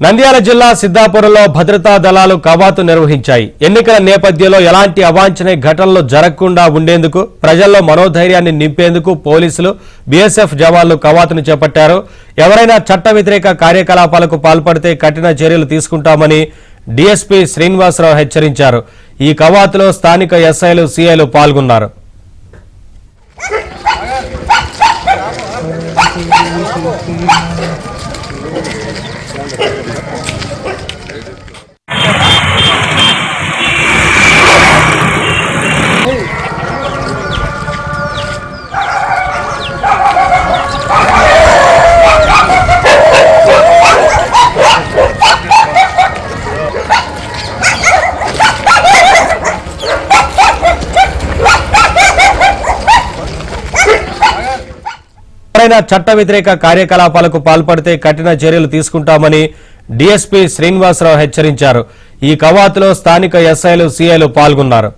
నంద్యాల జిల్లా సిద్ధాపురంలో భద్రతా దళాలు కవాతు నిర్వహించాయి. ఎన్నికల నేపథ్యంలో ఎలాంటి అవాంఛనీయ ఘటనలు జరగకుండా ఉండేందుకు ప్రజల్లో మనోధైర్యాన్ని నింపేందుకు పోలీసులు బీఎస్ఎఫ్ జవాన్లు కవాతును చేపట్టారు. ఎవరైనా చట్ట వ్యతిరేక కార్యకలాపాలకు పాల్పడితే కఠిన చర్యలు తీసుకుంటామని డీఎస్పీ శ్రీనివాసరావు హెచ్చరించారు. ఈ కవాతులో స్థానిక ఎస్ఐలు సిఐలు పాల్గొన్నారు. ఎవరైనా చట్ట వ్యతిరేక కార్యకలాపాలకు పాల్పడితే కఠిన చర్యలు తీసుకుంటామని డీఎస్పీ శ్రీనివాసరావు హెచ్చరించారు. ఈ కవాతులో స్థానిక ఎస్ఐలు సిఐలు పాల్గొన్నారు.